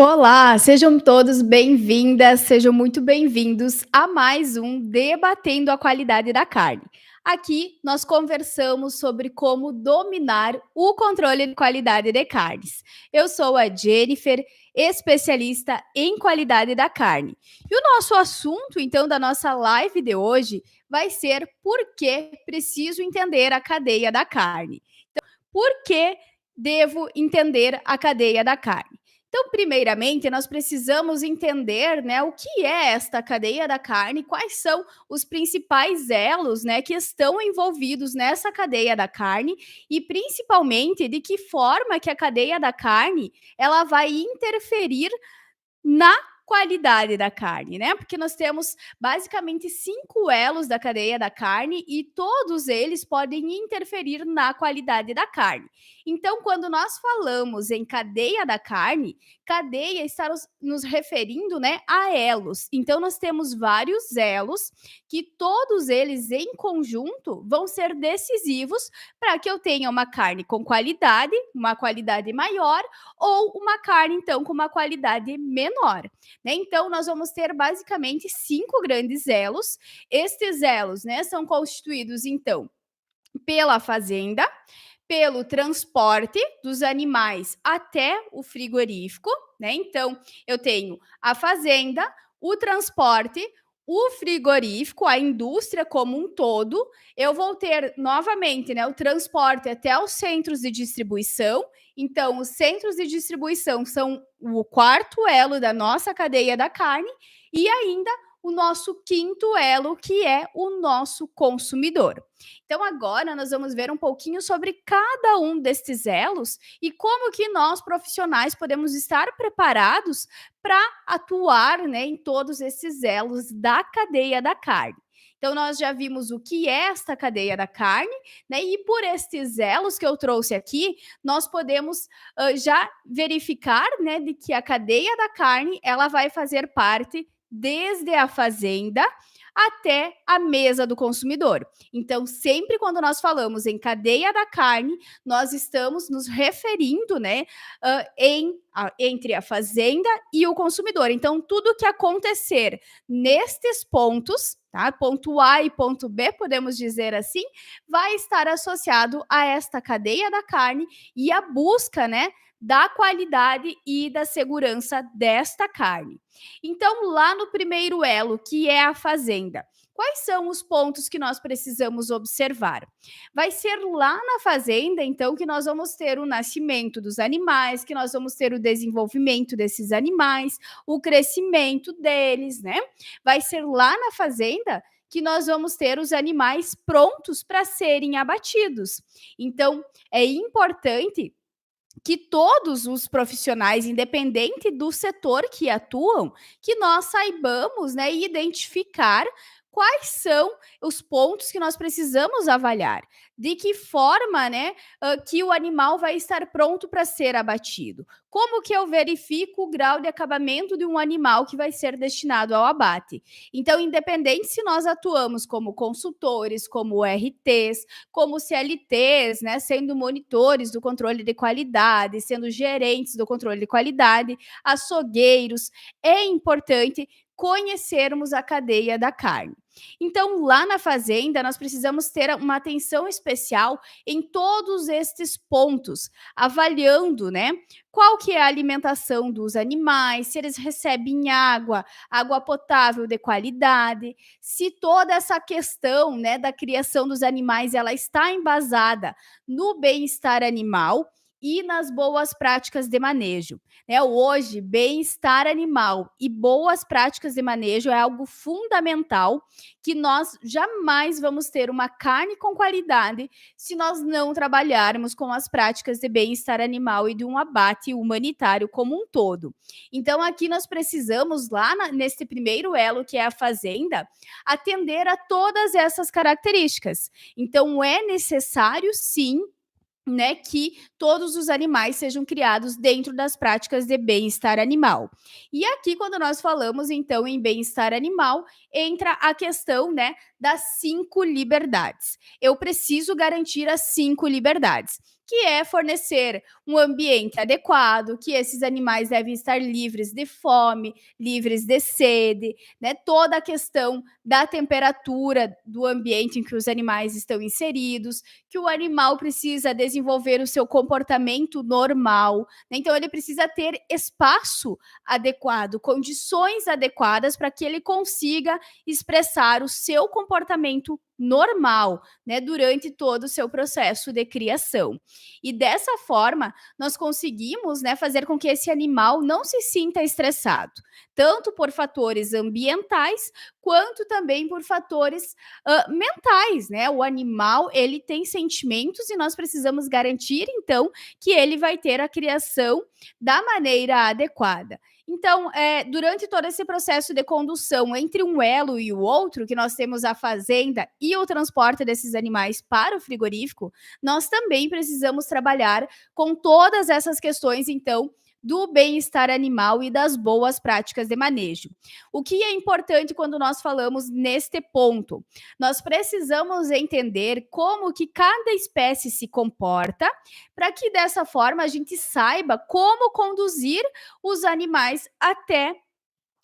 Olá, sejam todos bem-vindas, sejam muito bem-vindos a mais um Debatendo a Qualidade da Carne. Aqui nós conversamos sobre como dominar o controle de qualidade de carnes. Eu sou a Jennifer, especialista em qualidade da carne. E o nosso assunto, então, da nossa live de hoje vai ser por que preciso entender a cadeia da carne. Por que devo entender a cadeia da carne? Então, primeiramente, nós precisamos entender, né, o que é esta cadeia da carne, quais são os principais elos, né, que estão envolvidos nessa cadeia da carne e, principalmente, de que forma que a cadeia da carne ela vai interferir na qualidade da carne, né? Porque nós temos basicamente 5 elos da cadeia da carne e todos eles podem interferir na qualidade da carne. Então, quando nós falamos em cadeia da carne, cadeia está nos referindo, né, a elos. Então, nós temos vários elos que todos eles em conjunto vão ser decisivos para que eu tenha uma carne com qualidade, uma qualidade maior ou uma carne, então, com uma qualidade menor. Né? Então, nós vamos ter basicamente 5 grandes elos. Estes elos, né, são constituídos, então, pela fazenda, pelo transporte dos animais até o frigorífico, né? Então, eu tenho a fazenda, o transporte, o frigorífico, a indústria como um todo. Eu vou ter novamente, né, o transporte até os centros de distribuição. Então, os centros de distribuição são o quarto elo da nossa cadeia da carne e ainda o nosso quinto elo, que é o nosso consumidor. Então, agora nós vamos ver um pouquinho sobre cada um destes elos e como que nós, profissionais, podemos estar preparados para atuar, né, em todos esses elos da cadeia da carne. Então, nós já vimos o que é esta cadeia da carne, né? E por estes elos que eu trouxe aqui, nós podemos já verificar, né, de que a cadeia da carne ela vai fazer parte desde a fazenda até a mesa do consumidor. Então, sempre quando nós falamos em cadeia da carne, nós estamos nos referindo, né, entre a fazenda e o consumidor. Então, tudo que acontecer nestes pontos, tá? Ponto A e ponto B, podemos dizer assim, vai estar associado a esta cadeia da carne e a busca, né, da qualidade e da segurança desta carne. Então, lá no primeiro elo, que é a fazenda, quais são os pontos que nós precisamos observar? Vai ser lá na fazenda, então, que nós vamos ter o nascimento dos animais, que nós vamos ter o desenvolvimento desses animais, o crescimento deles, né? Vai ser lá na fazenda que nós vamos ter os animais prontos para serem abatidos. Então, é importante que todos os profissionais, independente do setor que atuam, que nós saibamos, né, identificar quais são os pontos que nós precisamos avaliar, de que forma, né, que o animal vai estar pronto para ser abatido. Como que eu verifico o grau de acabamento de um animal que vai ser destinado ao abate? Então, independente se nós atuamos como consultores, como RTs, como CLTs, né, sendo monitores do controle de qualidade, sendo gerentes do controle de qualidade, açougueiros, é importante conhecermos a cadeia da carne. Então, lá na fazenda, nós precisamos ter uma atenção especial em todos estes pontos, avaliando, né, qual que é a alimentação dos animais, se eles recebem água, água potável de qualidade, se toda essa questão, né, da criação dos animais ela está embasada no bem-estar animal e nas boas práticas de manejo. Né? Hoje, bem-estar animal e boas práticas de manejo é algo fundamental que nós jamais vamos ter uma carne com qualidade se nós não trabalharmos com as práticas de bem-estar animal e de um abate humanitário como um todo. Então, aqui nós precisamos, lá nesse primeiro elo, que é a fazenda, atender a todas essas características. Então, é necessário, sim, né, que todos os animais sejam criados dentro das práticas de bem-estar animal. E aqui, quando nós falamos, então, em bem-estar animal, entra a questão, né, das 5 liberdades. Eu preciso garantir as 5 liberdades. que é fornecer um ambiente adequado, que esses animais devem estar livres de fome, livres de sede, né? Toda a questão da temperatura do ambiente em que os animais estão inseridos, que o animal precisa desenvolver o seu comportamento normal, né? Então ele precisa ter espaço adequado, condições adequadas para que ele consiga expressar o seu comportamento normal, né, durante todo o seu processo de criação. E dessa forma, nós conseguimos, né, fazer com que esse animal não se sinta estressado, tanto por fatores ambientais, quanto também por fatores mentais, né? O animal, ele tem sentimentos e nós precisamos garantir, então, que ele vai ter a criação da maneira adequada. Então, durante todo esse processo de condução entre um elo e o outro, que nós temos a fazenda e o transporte desses animais para o frigorífico, nós também precisamos trabalhar com todas essas questões, então, do bem-estar animal e das boas práticas de manejo. O que é importante quando nós falamos neste ponto? Nós precisamos entender como que cada espécie se comporta, para que dessa forma a gente saiba como conduzir os animais até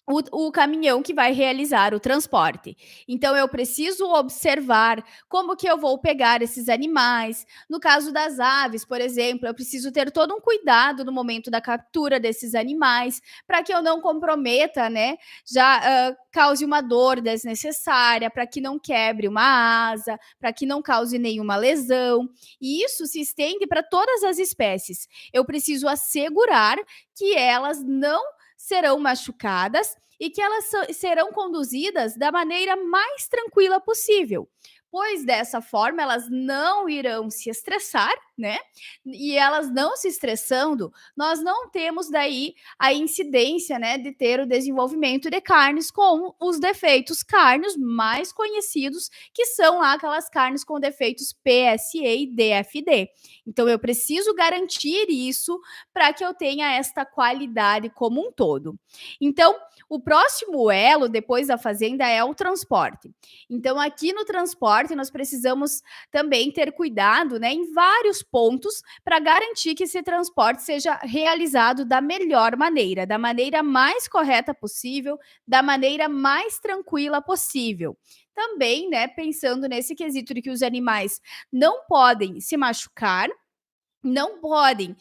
o caminhão que vai realizar o transporte. Então, eu preciso observar como que eu vou pegar esses animais. No caso das aves, por exemplo, eu preciso ter todo um cuidado no momento da captura desses animais, para que eu não comprometa, né? Já cause uma dor desnecessária, para que não quebre uma asa, para que não cause nenhuma lesão. E isso se estende para todas as espécies. Eu preciso assegurar que elas não serão machucadas e que elas serão conduzidas da maneira mais tranquila possível, pois dessa forma elas não irão se estressar, né? E elas não se estressando, nós não temos daí a incidência, né, de ter o desenvolvimento de carnes com os defeitos cárneos mais conhecidos, que são lá aquelas carnes com defeitos PSA e DFD. Então eu preciso garantir isso para que eu tenha esta qualidade como um todo. Então, o próximo elo depois da fazenda é o transporte. Então, aqui no transporte, nós precisamos também ter cuidado, né, em vários pontos para garantir que esse transporte seja realizado da melhor maneira, da maneira mais correta possível, da maneira mais tranquila possível. Também, né, pensando nesse quesito de que os animais não podem se machucar, não podem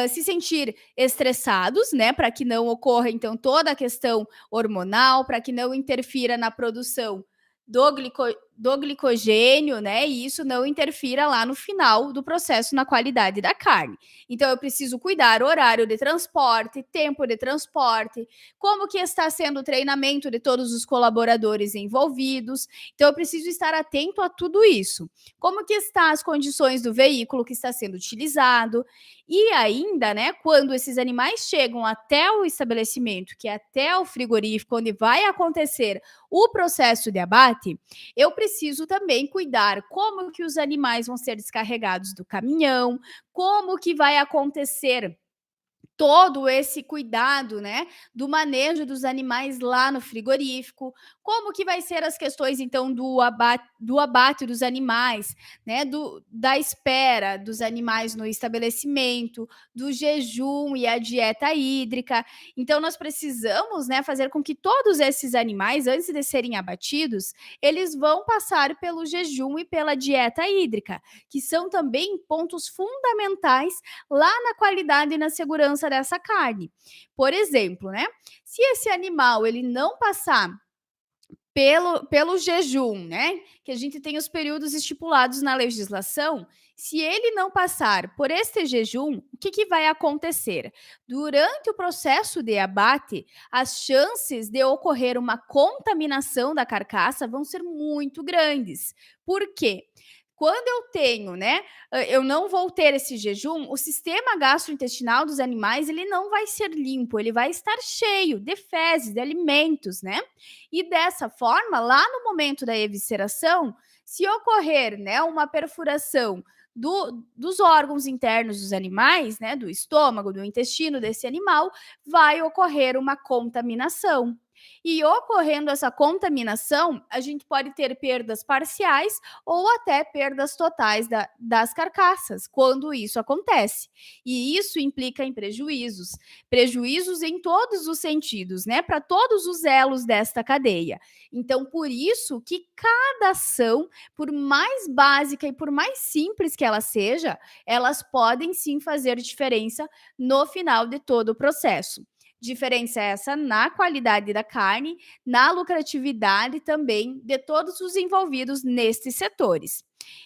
se sentir estressados, né, para que não ocorra, então, toda a questão hormonal, para que não interfira na produção do glicogênio, né, e isso não interfira lá no final do processo na qualidade da carne. Então, eu preciso cuidar horário de transporte, tempo de transporte, como que está sendo o treinamento de todos os colaboradores envolvidos. Então, eu preciso estar atento a tudo isso. Como que estão as condições do veículo que está sendo utilizado, e ainda, né, quando esses animais chegam até o estabelecimento, que é até o frigorífico, onde vai acontecer o processo de abate, eu preciso também cuidar como que os animais vão ser descarregados do caminhão, como que vai acontecer todo esse cuidado, né, do manejo dos animais lá no frigorífico, como que vai ser as questões, então, do abate dos animais, né, da espera dos animais no estabelecimento, do jejum e a dieta hídrica. Então, nós precisamos, né, fazer com que todos esses animais, antes de serem abatidos, eles vão passar pelo jejum e pela dieta hídrica, que são também pontos fundamentais lá na qualidade e na segurança dessa carne. Por exemplo, né? Se esse animal ele não passar pelo jejum, né? Que a gente tem os períodos estipulados na legislação. Se ele não passar por este jejum, o que vai acontecer? Durante o processo de abate, as chances de ocorrer uma contaminação da carcaça vão ser muito grandes. Por quê? Quando eu tenho, né, eu não vou ter esse jejum, o sistema gastrointestinal dos animais, ele não vai ser limpo, ele vai estar cheio de fezes, de alimentos, né? E dessa forma, lá no momento da evisceração, se ocorrer, né, uma perfuração dos órgãos internos dos animais, né, do estômago, do intestino desse animal, vai ocorrer uma contaminação. E ocorrendo essa contaminação, a gente pode ter perdas parciais ou até perdas totais das carcaças, quando isso acontece. E isso implica em prejuízos em todos os sentidos, né? Para todos os elos desta cadeia. Então, por isso que cada ação, por mais básica e por mais simples que ela seja, elas podem sim fazer diferença no final de todo o processo. Diferença essa na qualidade da carne, na lucratividade também de todos os envolvidos nestes setores.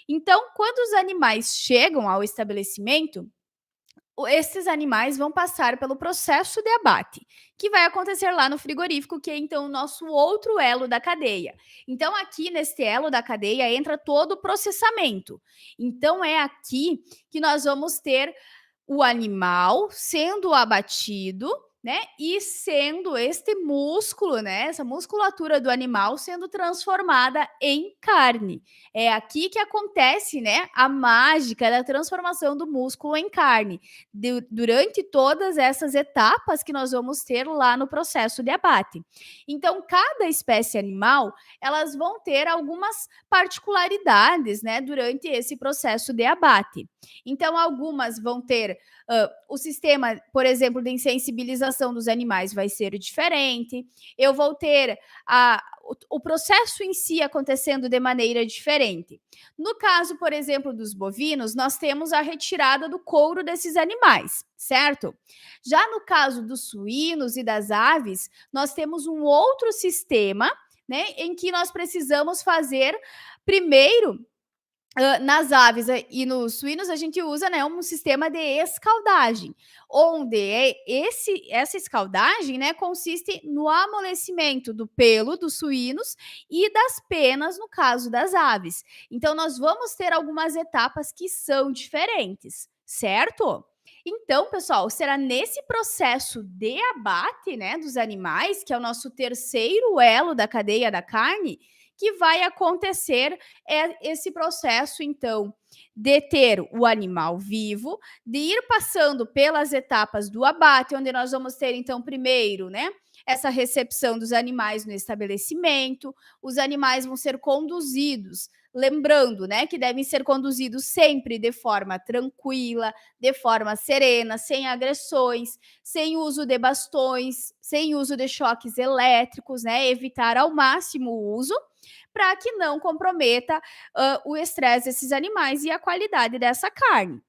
Então, quando os animais chegam ao estabelecimento, esses animais vão passar pelo processo de abate, que vai acontecer lá no frigorífico, que é então o nosso outro elo da cadeia. Então, aqui neste elo da cadeia entra todo o processamento. Então, é aqui que nós vamos ter o animal sendo abatido, né? E sendo este músculo, né? Essa musculatura do animal sendo transformada em carne. É aqui que acontece, né? A mágica da transformação do músculo em carne. Durante todas essas etapas que nós vamos ter lá no processo de abate. Então, cada espécie animal, elas vão ter algumas particularidades, né? Durante esse processo de abate. Então, algumas vão ter o sistema, por exemplo, de insensibilização dos animais vai ser diferente. Eu vou ter o processo em si acontecendo de maneira diferente. No caso, por exemplo, dos bovinos, nós temos a retirada do couro desses animais, certo? Já no caso dos suínos e das aves, nós temos um outro sistema, né, em que nós precisamos fazer primeiro. Nas aves e nos suínos, a gente usa, né, um sistema de escaldagem, onde essa escaldagem, né, consiste no amolecimento do pelo dos suínos e das penas, no caso das aves. Então, nós vamos ter algumas etapas que são diferentes, certo? Então, pessoal, será nesse processo de abate, né, dos animais, que é o nosso terceiro elo da cadeia da carne, que vai acontecer esse processo, então, de ter o animal vivo, de ir passando pelas etapas do abate, onde nós vamos ter, então, primeiro, né, essa recepção dos animais no estabelecimento, os animais vão ser conduzidos, lembrando, né, que devem ser conduzidos sempre de forma tranquila, de forma serena, sem agressões, sem uso de bastões, sem uso de choques elétricos, né, evitar ao máximo o uso, para que não comprometa o estresse desses animais e a qualidade dessa carne.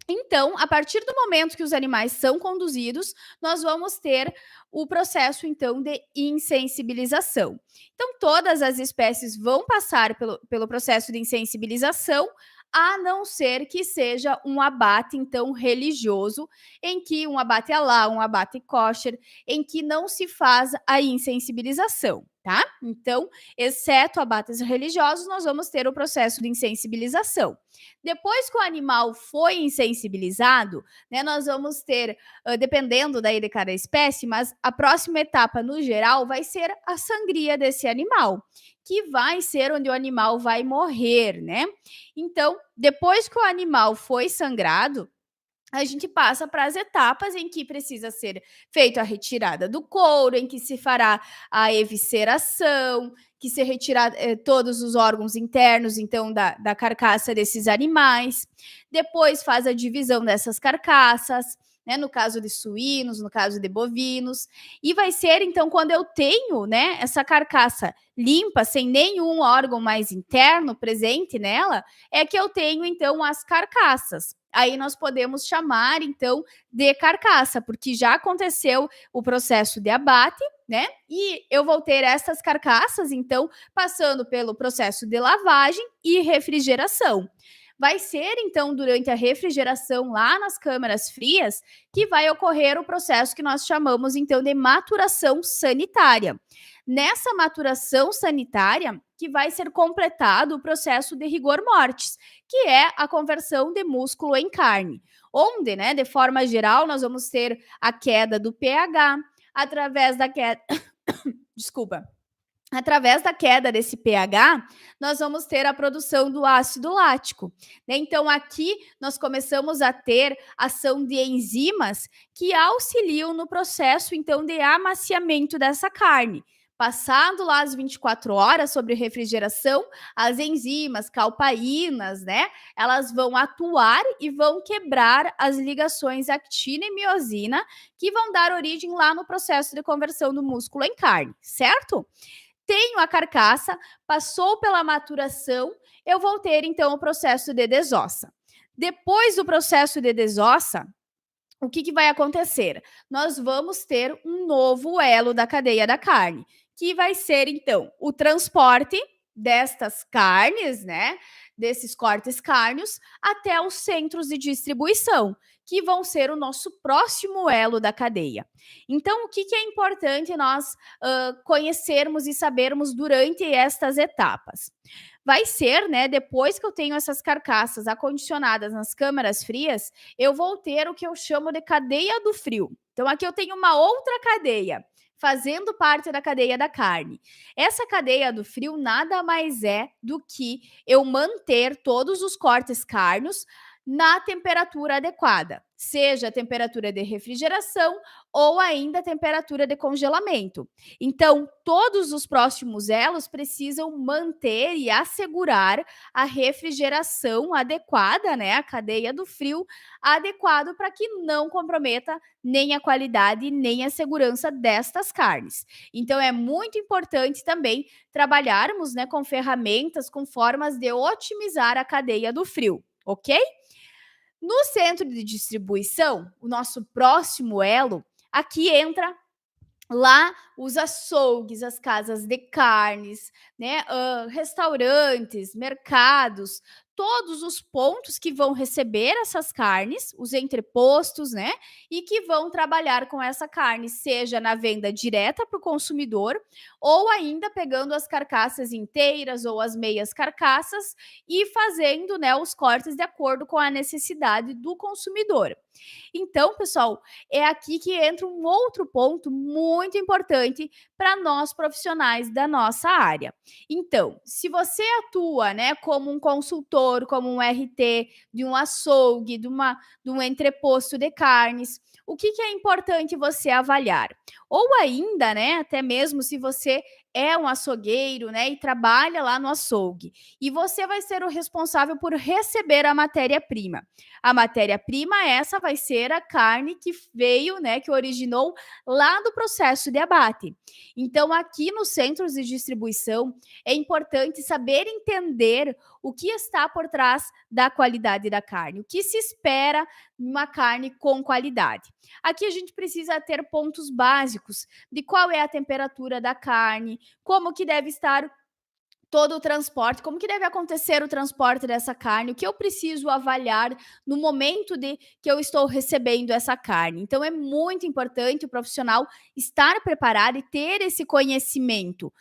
Então, a partir do momento que os animais são conduzidos, nós vamos ter o processo, então, de insensibilização. Então, todas as espécies vão passar pelo processo de insensibilização, a não ser que seja um abate, então, religioso, em que um abate halal, um abate kosher, em que não se faz a insensibilização, tá? Então, exceto abates religiosos, nós vamos ter o processo de insensibilização. Depois que o animal foi insensibilizado, né, nós vamos ter, dependendo daí de cada espécie, mas a próxima etapa, no geral, vai ser a sangria desse animal, que vai ser onde o animal vai morrer, né? Então, depois que o animal foi sangrado, a gente passa para as etapas em que precisa ser feita a retirada do couro, em que se fará a evisceração, que se retirar todos os órgãos internos, então, da carcaça desses animais. Depois faz a divisão dessas carcaças, né, no caso de suínos, no caso de bovinos. E vai ser, então, quando eu tenho, né, essa carcaça limpa, sem nenhum órgão mais interno presente nela, é que eu tenho, então, as carcaças. Aí nós podemos chamar, então, de carcaça, porque já aconteceu o processo de abate, né? E eu vou ter essas carcaças, então, passando pelo processo de lavagem e refrigeração. Vai ser, então, durante a refrigeração lá nas câmaras frias, que vai ocorrer o processo que nós chamamos, então, de maturação sanitária. Nessa maturação sanitária, que vai ser completado o processo de rigor mortis, que é a conversão de músculo em carne, onde, né, de forma geral, nós vamos ter a queda do pH, através da queda, desculpa, através da queda desse pH, nós vamos ter a produção do ácido lático, né? Então, aqui nós começamos a ter ação de enzimas que auxiliam no processo, então, de amaciamento dessa carne. Passado lá as 24 horas sobre refrigeração, as enzimas calpaínas, né? Elas vão atuar e vão quebrar as ligações actina e miosina, que vão dar origem lá no processo de conversão do músculo em carne, certo? Tenho a carcaça, passou pela maturação, eu vou ter então o processo de desossa. Depois do processo de desossa, o que vai acontecer? Nós vamos ter um novo elo da cadeia da carne, que vai ser então o transporte destas carnes, né? Desses cortes cárneos até os centros de distribuição, que vão ser o nosso próximo elo da cadeia. Então, o que é importante nós conhecermos e sabermos durante estas etapas? Vai ser, né, depois que eu tenho essas carcaças acondicionadas nas câmaras frias, eu vou ter o que eu chamo de cadeia do frio. Então, aqui eu tenho uma outra cadeia, fazendo parte da cadeia da carne. Essa cadeia do frio nada mais é do que eu manter todos os cortes cárneos na temperatura adequada, seja a temperatura de refrigeração ou ainda a temperatura de congelamento. Então, todos os próximos elos precisam manter e assegurar a refrigeração adequada, né, a cadeia do frio adequado para que não comprometa nem a qualidade nem a segurança destas carnes. Então, é muito importante também trabalharmos, né, com ferramentas, com formas de otimizar a cadeia do frio, ok? No centro de distribuição, o nosso próximo elo, aqui entra lá os açougues, as casas de carnes, né, restaurantes, mercados, todos os pontos que vão receber essas carnes, os entrepostos, né, e que vão trabalhar com essa carne, seja na venda direta para o consumidor, ou ainda pegando as carcaças inteiras ou as meias carcaças e fazendo, né, os cortes de acordo com a necessidade do consumidor. Então, pessoal, é aqui que entra um outro ponto muito importante para nós profissionais da nossa área. Então, se você atua, né, como um consultor, como um RT de um açougue, de um entreposto de carnes, o que é importante você avaliar? Ou ainda, né, até mesmo se você é um açougueiro, né, e trabalha lá no açougue, e você vai ser o responsável por receber a matéria-prima. A matéria-prima essa vai ser a carne que veio, né, que originou lá do processo de abate. Então, aqui nos centros de distribuição, é importante saber entender o que está por trás da qualidade da carne, o que se espera numa carne com qualidade. Aqui a gente precisa ter pontos básicos de qual é a temperatura da carne, como que deve estar todo o transporte, como que deve acontecer o transporte dessa carne, o que eu preciso avaliar no momento de que eu estou recebendo essa carne. Então, é muito importante o profissional estar preparado e ter esse conhecimento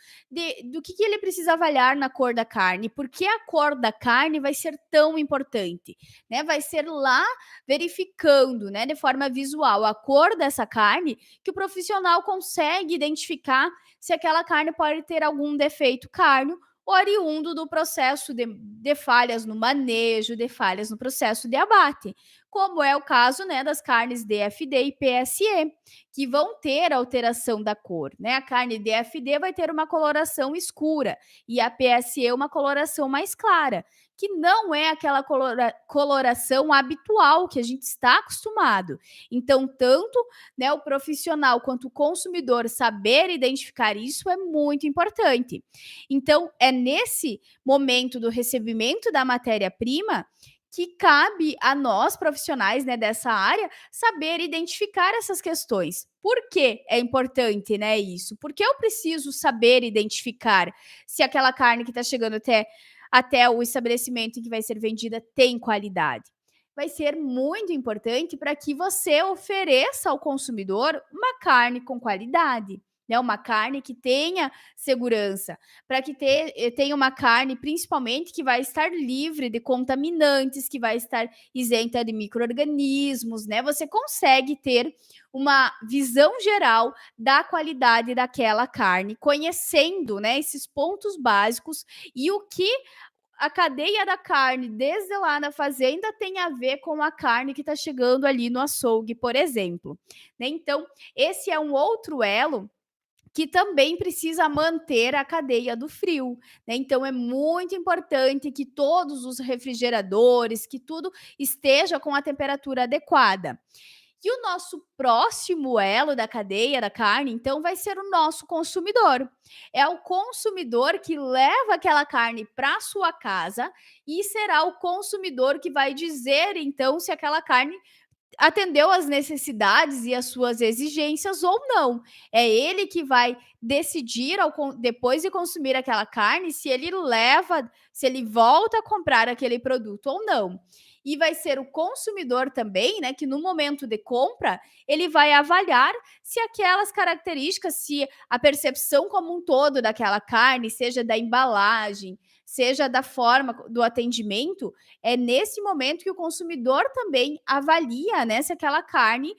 do que ele precisa avaliar na cor da carne, porque a cor da carne vai ser tão importante, né? Vai ser lá verificando, né, de forma visual a cor dessa carne que o profissional consegue identificar se aquela carne pode ter algum defeito cárneo oriundo do processo de falhas no manejo, de falhas no processo de abate, como é o caso, né, das carnes DFD e PSE, que vão ter alteração da cor, né? A carne DFD vai ter uma coloração escura e a PSE uma coloração mais clara, que não é aquela coloração habitual que a gente está acostumado. Então, tanto, né, o profissional quanto o consumidor saber identificar isso é muito importante. Então, é nesse momento do recebimento da matéria-prima que cabe a nós, profissionais, né, dessa área, saber identificar essas questões. Por que é importante, né, isso? Porque eu preciso saber identificar se aquela carne que está chegando até o estabelecimento em que vai ser vendida tem qualidade. Vai ser muito importante para que você ofereça ao consumidor uma carne com qualidade. né? Uma carne que tenha segurança, para que tenha uma carne, principalmente, que vai estar livre de contaminantes, que vai estar isenta de micro-organismos, né? Você consegue ter uma visão geral da qualidade daquela carne, conhecendo, né, esses pontos básicos e o que a cadeia da carne, desde lá na fazenda, tem a ver com a carne que está chegando ali no açougue, por exemplo. Né? Então, esse é um outro elo que também precisa manter a cadeia do frio, né? Então é muito importante que todos os refrigeradores, que tudo esteja com a temperatura adequada. E o nosso próximo elo da cadeia da carne, então, vai ser o nosso consumidor. É o consumidor que leva aquela carne para sua casa e será o consumidor que vai dizer, então, se aquela carne atendeu às necessidades e às suas exigências ou não. É ele que vai decidir, depois de consumir aquela carne, se ele leva, se ele volta a comprar aquele produto ou não. E vai ser o consumidor também, né, que no momento de compra, ele vai avaliar se aquelas características, se a percepção como um todo daquela carne, seja da embalagem, seja da forma do atendimento, é nesse momento que o consumidor também avalia, né, se aquela carne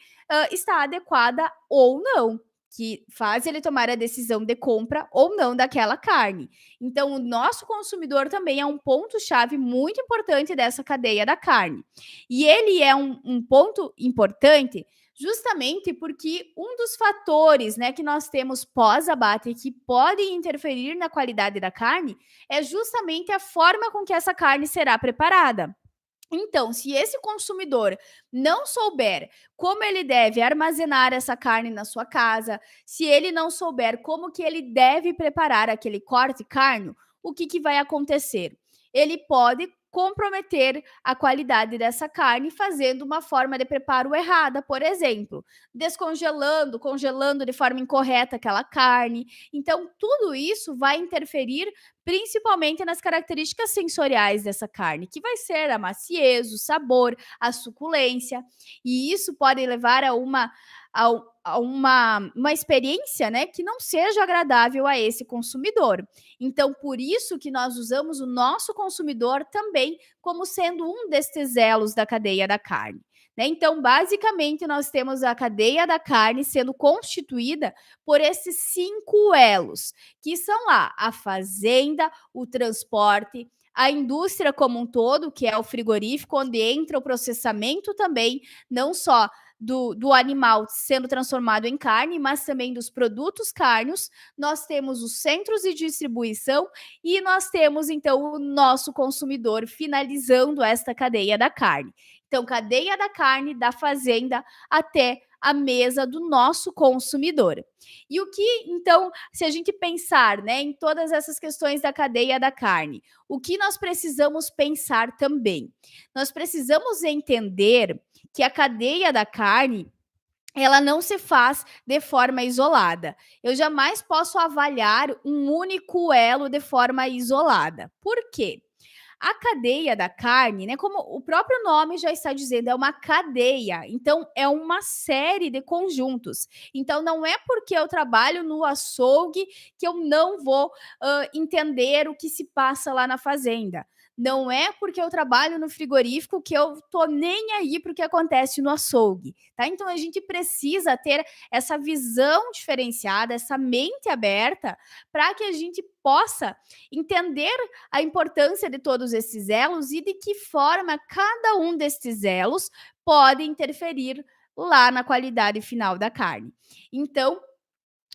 está adequada ou não, que faz ele tomar a decisão de compra ou não daquela carne. Então, o nosso consumidor também é um ponto-chave muito importante dessa cadeia da carne. E ele é um ponto importante justamente porque um dos fatores, né, que nós temos pós-abate que podem interferir na qualidade da carne é justamente a forma com que essa carne será preparada. Então, se esse consumidor não souber como ele deve armazenar essa carne na sua casa, se ele não souber como que ele deve preparar aquele corte carne, o que, que vai acontecer? Ele pode comprometer a qualidade dessa carne fazendo uma forma de preparo errada, por exemplo, descongelando, congelando de forma incorreta aquela carne. Então, tudo isso vai interferir principalmente nas características sensoriais dessa carne, que vai ser a maciez, o sabor, a suculência, e isso pode levar a uma experiência, né, que não seja agradável a esse consumidor. Então, por isso que nós usamos o nosso consumidor também como sendo um destes elos da cadeia da carne. Né? Então, basicamente, nós temos a cadeia da carne sendo constituída por esses 5 elos, que são lá a fazenda, o transporte, a indústria como um todo, que é o frigorífico, onde entra o processamento também, não só do animal sendo transformado em carne, mas também dos produtos cárneos. Nós temos os centros de distribuição e nós temos, então, o nosso consumidor finalizando esta cadeia da carne. Então, cadeia da carne, da fazenda até a mesa do nosso consumidor. E o que, então, se a gente pensar, né, em todas essas questões da cadeia da carne, o que nós precisamos pensar também? Nós precisamos entender que a cadeia da carne ela não se faz de forma isolada. Eu jamais posso avaliar um único elo de forma isolada. Por quê? A cadeia da carne, né, como o próprio nome já está dizendo, é uma cadeia. Então, é uma série de conjuntos. Então, não é porque eu trabalho no açougue que eu não vou entender o que se passa lá na fazenda. Não é porque eu trabalho no frigorífico que eu tô nem aí para o que acontece no açougue, tá? Então a gente precisa ter essa visão diferenciada, essa mente aberta, para que a gente possa entender a importância de todos esses elos e de que forma cada um desses elos pode interferir lá na qualidade final da carne. Então,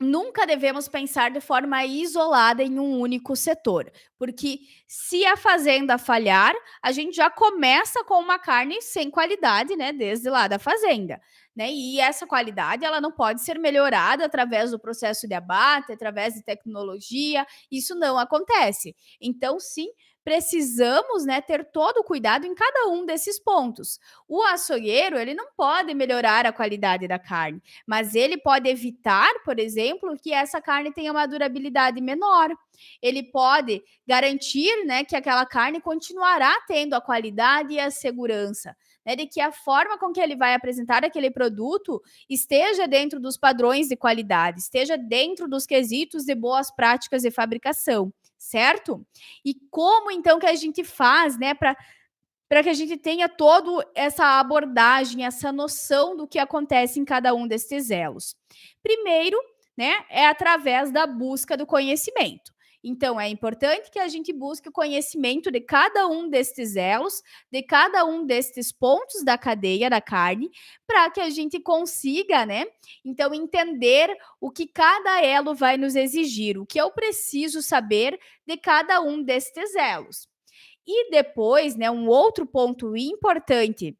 nunca devemos pensar de forma isolada em um único setor, porque se a fazenda falhar, a gente já começa com uma carne sem qualidade, né, desde lá da fazenda, né? E essa qualidade ela não pode ser melhorada através do processo de abate, através de tecnologia, isso não acontece. Então, sim, precisamos, né, ter todo o cuidado em cada um desses pontos. O açougueiro, ele não pode melhorar a qualidade da carne, mas ele pode evitar, por exemplo, que essa carne tenha uma durabilidade menor. Ele pode garantir, né, que aquela carne continuará tendo a qualidade e a segurança. né, de que a forma com que ele vai apresentar aquele produto esteja dentro dos padrões de qualidade, esteja dentro dos quesitos de boas práticas de fabricação, certo? E como então que a gente faz, né, para que a gente tenha toda essa abordagem, essa noção do que acontece em cada um destes elos. Primeiro, né, é através da busca do conhecimento. Então, é importante que a gente busque o conhecimento de cada um destes elos, de cada um destes pontos da cadeia da carne, para que a gente consiga, né, então, entender o que cada elo vai nos exigir, o que eu preciso saber de cada um destes elos. E depois, né, um outro ponto importante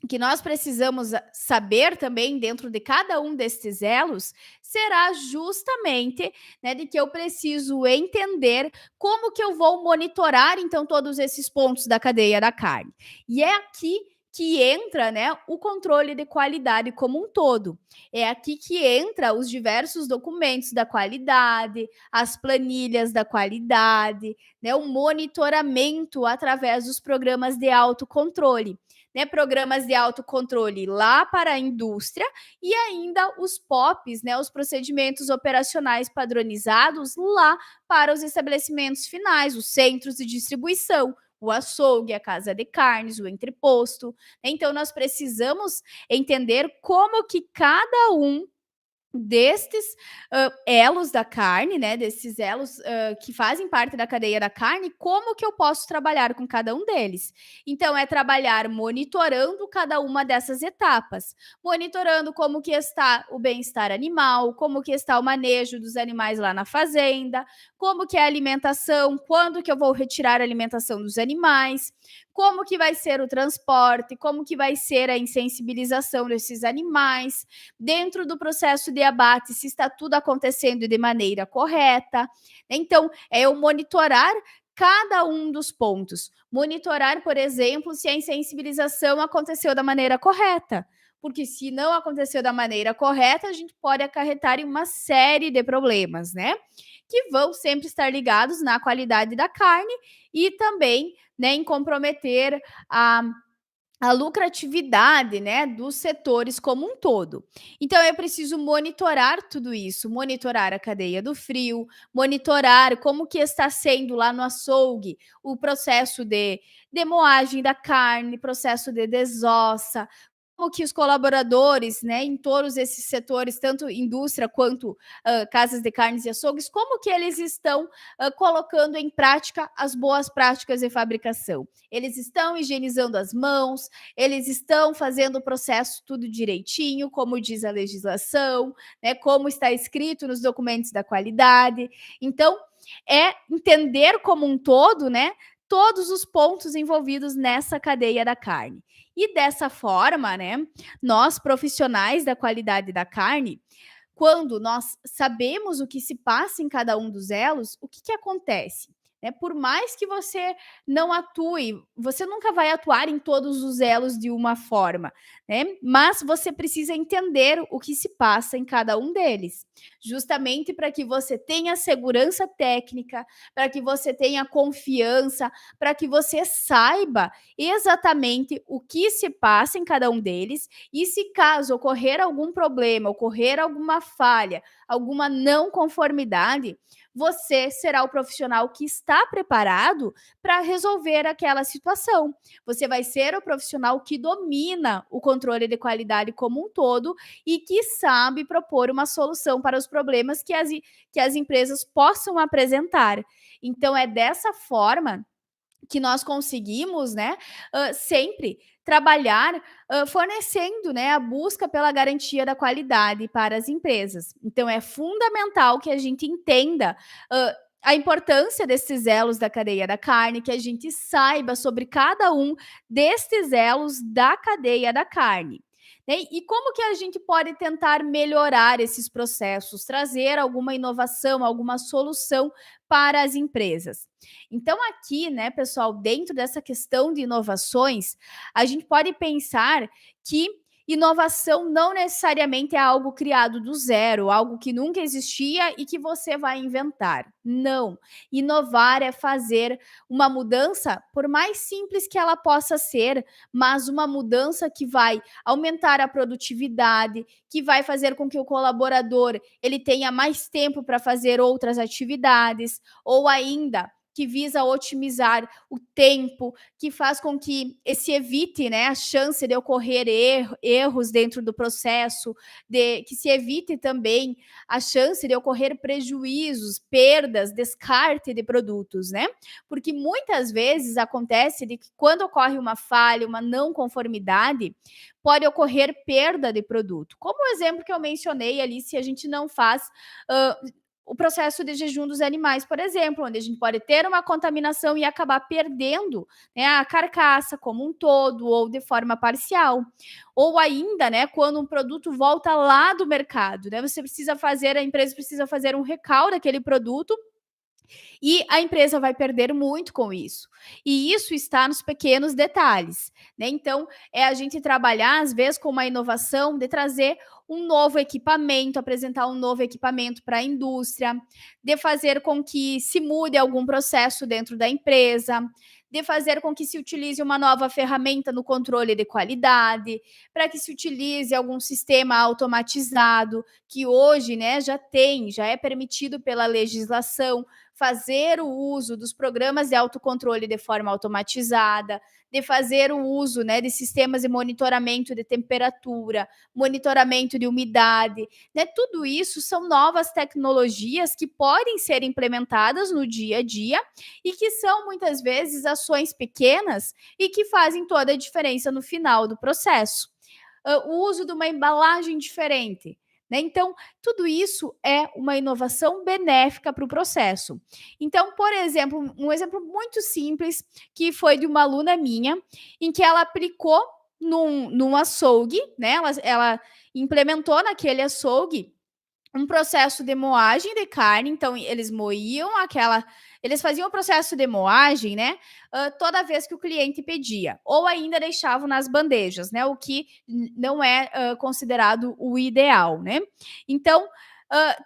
que nós precisamos saber também dentro de cada um destes elos será justamente, né, de que eu preciso entender como que eu vou monitorar então todos esses pontos da cadeia da carne. E é aqui que entra, né, o controle de qualidade como um todo. É aqui que entra os diversos documentos da qualidade, as planilhas da qualidade, né, o monitoramento através dos programas de autocontrole. Né, programas de autocontrole lá para a indústria e ainda os POPs, né, os procedimentos operacionais padronizados lá para os estabelecimentos finais, os centros de distribuição, o açougue, a casa de carnes, o entreposto. Então, nós precisamos entender como que cada um destes elos da carne, né, desses elos que fazem parte da cadeia da carne, como que eu posso trabalhar com cada um deles? Então, é trabalhar monitorando cada uma dessas etapas, monitorando como que está o bem-estar animal, como que está o manejo dos animais lá na fazenda, como que é a alimentação, quando que eu vou retirar a alimentação dos animais, como que vai ser o transporte, como que vai ser a insensibilização desses animais, dentro do processo de abate, se está tudo acontecendo de maneira correta. Então, é eu monitorar cada um dos pontos. Monitorar, por exemplo, se a insensibilização aconteceu da maneira correta. Porque se não aconteceu da maneira correta, a gente pode acarretar em uma série de problemas, né? Que vão sempre estar ligados na qualidade da carne e também, né, em comprometer a lucratividade, né, dos setores como um todo. Então, eu preciso monitorar tudo isso, monitorar a cadeia do frio, monitorar como que está sendo lá no açougue o processo de moagem da carne, processo de desossa, como que os colaboradores, né, em todos esses setores, tanto indústria quanto casas de carnes e açougues, como que eles estão colocando em prática as boas práticas de fabricação. Eles estão higienizando as mãos, eles estão fazendo o processo tudo direitinho, como diz a legislação, né, como está escrito nos documentos da qualidade. Então, é entender como um todo, né, todos os pontos envolvidos nessa cadeia da carne. E dessa forma, né, nós profissionais da qualidade da carne, quando nós sabemos o que se passa em cada um dos elos, o que, que acontece? Por mais que você não atue, você nunca vai atuar em todos os elos de uma forma, né? Mas você precisa entender o que se passa em cada um deles, justamente para que você tenha segurança técnica, para que você tenha confiança, para que você saiba exatamente o que se passa em cada um deles e se caso ocorrer algum problema, ocorrer alguma falha, alguma não conformidade, você será o profissional que está preparado para resolver aquela situação. Você vai ser o profissional que domina o controle de qualidade como um todo e que sabe propor uma solução para os problemas que as empresas possam apresentar. Então, é dessa forma que nós conseguimos, né, sempre trabalhar fornecendo, né, a busca pela garantia da qualidade para as empresas. Então, é fundamental que a gente entenda a importância desses elos da cadeia da carne, que a gente saiba sobre cada um destes elos da cadeia da carne. Né? E como que a gente pode tentar melhorar esses processos, trazer alguma inovação, alguma solução para as empresas? Então, aqui, né, pessoal, dentro dessa questão de inovações, a gente pode pensar que Inovação não necessariamente é algo criado do zero, algo que nunca existia e que você vai inventar. Não. Inovar é fazer uma mudança, por mais simples que ela possa ser, mas uma mudança que vai aumentar a produtividade, que vai fazer com que o colaborador ele tenha mais tempo para fazer outras atividades, ou ainda que visa otimizar o tempo, que faz com que se evite, né, a chance de ocorrer erros dentro do processo, que se evite também a chance de ocorrer prejuízos, perdas, descarte de produtos, né? Porque muitas vezes acontece de que quando ocorre uma falha, uma não conformidade, pode ocorrer perda de produto. Como o exemplo que eu mencionei ali, se a gente não faz o processo de jejum dos animais, por exemplo, onde a gente pode ter uma contaminação e acabar perdendo, né, a carcaça como um todo ou de forma parcial. Ou ainda, né, quando um produto volta lá do mercado, né, a empresa precisa fazer um recall daquele produto e a empresa vai perder muito com isso. E isso está nos pequenos detalhes, né? Então, é a gente trabalhar, às vezes, com uma inovação de trazer um novo equipamento, apresentar um novo equipamento para a indústria, de fazer com que se mude algum processo dentro da empresa, de fazer com que se utilize uma nova ferramenta no controle de qualidade, para que se utilize algum sistema automatizado, que hoje, né, já é permitido pela legislação, fazer o uso dos programas de autocontrole de forma automatizada, de fazer o uso, né, de sistemas de monitoramento de temperatura, monitoramento de umidade, né? Tudo isso são novas tecnologias que podem ser implementadas no dia a dia e que são muitas vezes ações pequenas e que fazem toda a diferença no final do processo. O uso de uma embalagem diferente, né? Então, tudo isso é uma inovação benéfica para o processo. Então, por exemplo, um exemplo muito simples que foi de uma aluna minha, em que ela aplicou num açougue, né? Ela implementou naquele açougue um processo de moagem de carne, então eles moíam eles faziam o processo de moagem, né, toda vez que o cliente pedia, ou ainda deixavam nas bandejas, né, o que não é considerado o ideal, né. Então,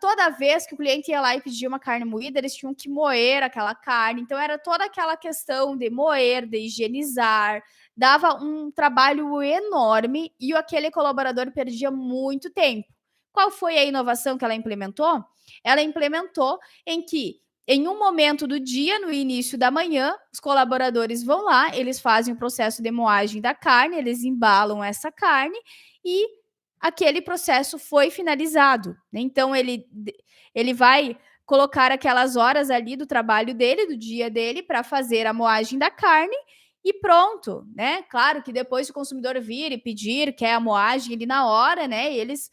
toda vez que o cliente ia lá e pedia uma carne moída, eles tinham que moer aquela carne, então era toda aquela questão de moer, de higienizar, dava um trabalho enorme e aquele colaborador perdia muito tempo. Qual foi a inovação que ela implementou? Ela implementou em que, em um momento do dia, no início da manhã, os colaboradores vão lá, eles fazem o processo de moagem da carne, eles embalam essa carne e aquele processo foi finalizado, né? Então, ele vai colocar aquelas horas ali do trabalho dele, do dia dele, para fazer a moagem da carne e pronto, né? Claro que depois se o consumidor vir e pedir, quer a moagem ali na hora, né? Eles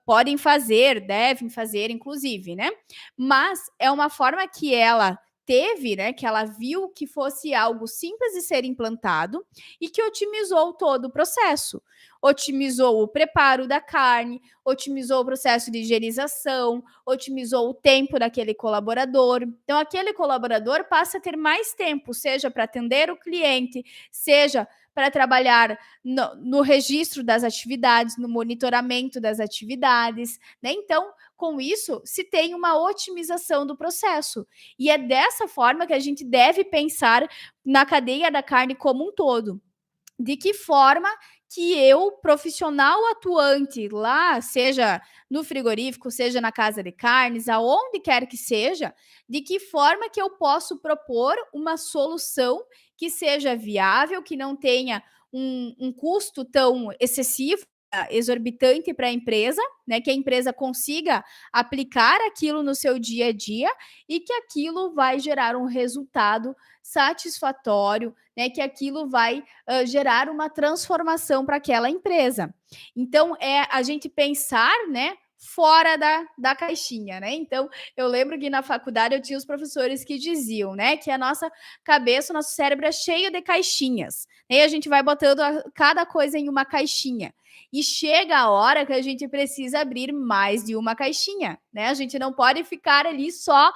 podem fazer, devem fazer, inclusive, né? Mas é uma forma que ela teve, né? Que ela viu que fosse algo simples de ser implantado e que otimizou todo o processo. Otimizou o preparo da carne, otimizou o processo de higienização, otimizou o tempo daquele colaborador. Então, aquele colaborador passa a ter mais tempo, seja para atender o cliente, seja para trabalhar no registro das atividades, no monitoramento das atividades, né? Então, com isso, se tem uma otimização do processo. E é dessa forma que a gente deve pensar na cadeia da carne como um todo. De que forma que eu, profissional atuante lá, seja no frigorífico, seja na casa de carnes, aonde quer que seja, de que forma que eu posso propor uma solução que seja viável, que não tenha um custo tão excessivo, exorbitante para a empresa, né? Que a empresa consiga aplicar aquilo no seu dia a dia e que aquilo vai gerar um resultado satisfatório, né? Que aquilo vai gerar uma transformação para aquela empresa. Então, é a gente pensar, né? Fora da caixinha, né? Então, eu lembro que na faculdade eu tinha os professores que diziam, né, que a nossa cabeça, o nosso cérebro é cheio de caixinhas, né? E a gente vai botando cada coisa em uma caixinha. E chega a hora que a gente precisa abrir mais de uma caixinha, né? A gente não pode ficar ali só,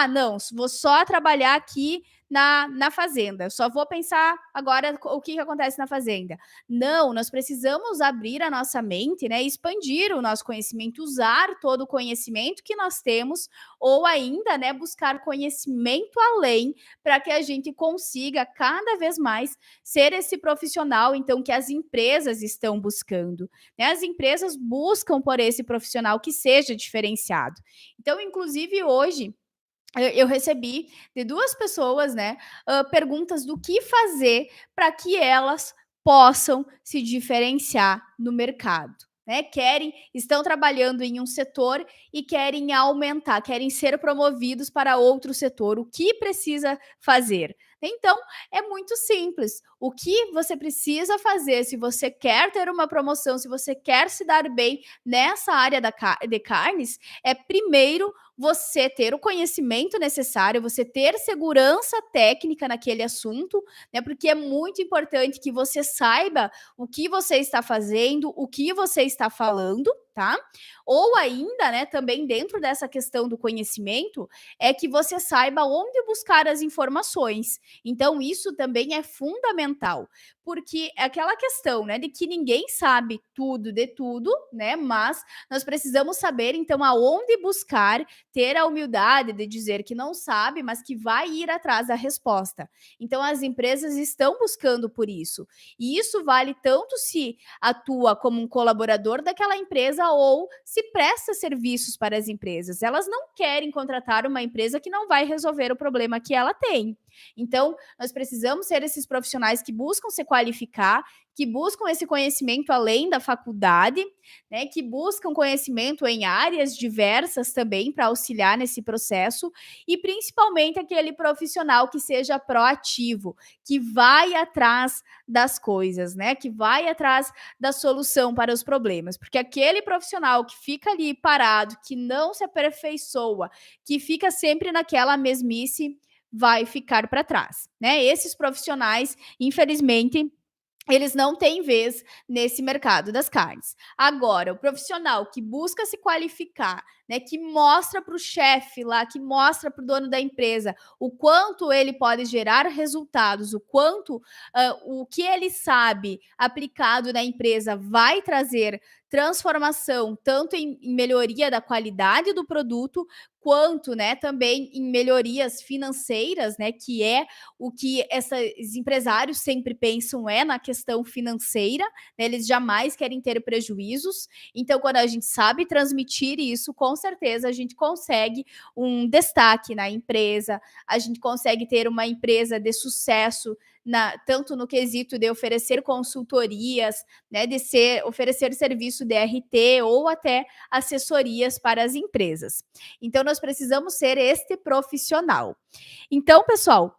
não, vou só trabalhar aqui na fazenda. Só vou pensar agora o que acontece na fazenda. Não, nós precisamos abrir a nossa mente, né? Expandir o nosso conhecimento, usar todo o conhecimento que nós temos, ou ainda, né, buscar conhecimento além para que a gente consiga cada vez mais ser esse profissional, então, que as empresas estão buscando. Né? As empresas buscam por esse profissional que seja diferenciado. Então, inclusive, hoje, eu recebi de 2 pessoas, né, perguntas do que fazer para que elas possam se diferenciar no mercado, né. Estão trabalhando em um setor e querem aumentar, querem ser promovidos para outro setor. O que precisa fazer? Então, é muito simples. O que você precisa fazer se você quer ter uma promoção, se você quer se dar bem nessa área de carnes, é primeiro você ter o conhecimento necessário, você ter segurança técnica naquele assunto, né? Porque é muito importante que você saiba o que você está fazendo, o que você está falando, tá? Ou ainda, né, também dentro dessa questão do conhecimento, é que você saiba onde buscar as informações. Então, isso também é fundamental, porque é aquela questão, né, de que ninguém sabe tudo de tudo, né? Mas nós precisamos saber, então, aonde buscar, ter a humildade de dizer que não sabe, mas que vai ir atrás da resposta. Então, as empresas estão buscando por isso. E isso vale tanto se atua como um colaborador daquela empresa ou se presta serviços para as empresas. Elas não querem contratar uma empresa que não vai resolver o problema que ela tem. Então, nós precisamos ser esses profissionais que buscam se qualificar, que buscam esse conhecimento além da faculdade, né, que buscam conhecimento em áreas diversas também para auxiliar nesse processo, e principalmente aquele profissional que seja proativo, que vai atrás das coisas, né, que vai atrás da solução para os problemas, porque aquele profissional que fica ali parado, que não se aperfeiçoa, que fica sempre naquela mesmice, vai ficar para trás, né? Esses profissionais, infelizmente, eles não têm vez nesse mercado das carnes. Agora, o profissional que busca se qualificar, né, que mostra para o chefe lá, que mostra para o dono da empresa o quanto ele pode gerar resultados, o quanto o que ele sabe aplicado na empresa vai trazer transformação, tanto em melhoria da qualidade do produto, quanto, né, também em melhorias financeiras, né, que é o que esses empresários sempre pensam na questão financeira, né, eles jamais querem ter prejuízos. Então, quando a gente sabe transmitir isso, com certeza a gente consegue um destaque na empresa, a gente consegue ter uma empresa de sucesso, tanto no quesito de oferecer consultorias, né, oferecer serviço de RT ou até assessorias para as empresas. Então, nós precisamos ser este profissional. Então, pessoal,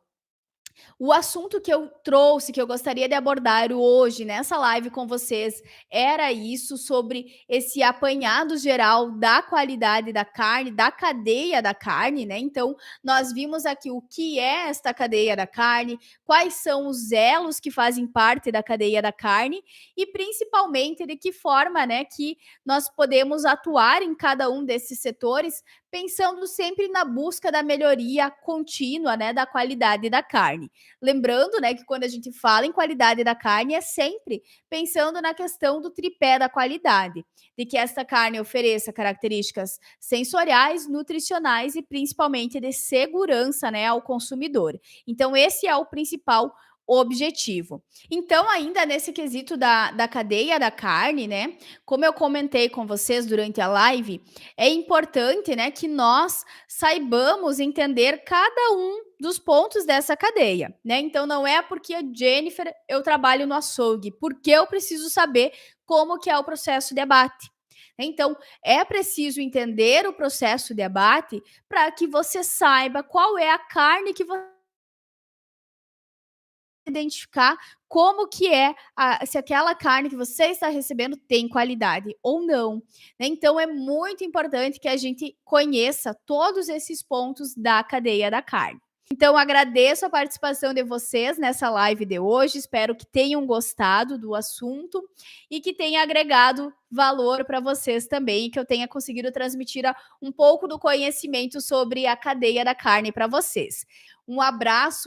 o assunto que eu trouxe, que eu gostaria de abordar hoje nessa live com vocês, era isso, sobre esse apanhado geral da qualidade da carne, da cadeia da carne, né? Então, nós vimos aqui o que é esta cadeia da carne, quais são os elos que fazem parte da cadeia da carne e, principalmente, de que forma, né, que nós podemos atuar em cada um desses setores, pensando sempre na busca da melhoria contínua, né, da qualidade da carne. Lembrando, né, que quando a gente fala em qualidade da carne, é sempre pensando na questão do tripé da qualidade, de que esta carne ofereça características sensoriais, nutricionais e principalmente de segurança, né, ao consumidor. Então, esse é o principal objetivo. Então, ainda nesse quesito da cadeia da carne, né, como eu comentei com vocês durante a live, é importante, né, que nós saibamos entender cada um dos pontos dessa cadeia, né? Então, não é porque a Jennifer, eu trabalho no açougue, porque eu preciso saber como que é o processo de abate. Então, é preciso entender o processo de abate para que você saiba qual é a carne que você identificar como que se aquela carne que você está recebendo tem qualidade ou não, né? Então é muito importante que a gente conheça todos esses pontos da cadeia da carne. Então agradeço a participação de vocês nessa live de hoje, espero que tenham gostado do assunto e que tenha agregado valor para vocês também, que eu tenha conseguido transmitir um pouco do conhecimento sobre a cadeia da carne para vocês. Um abraço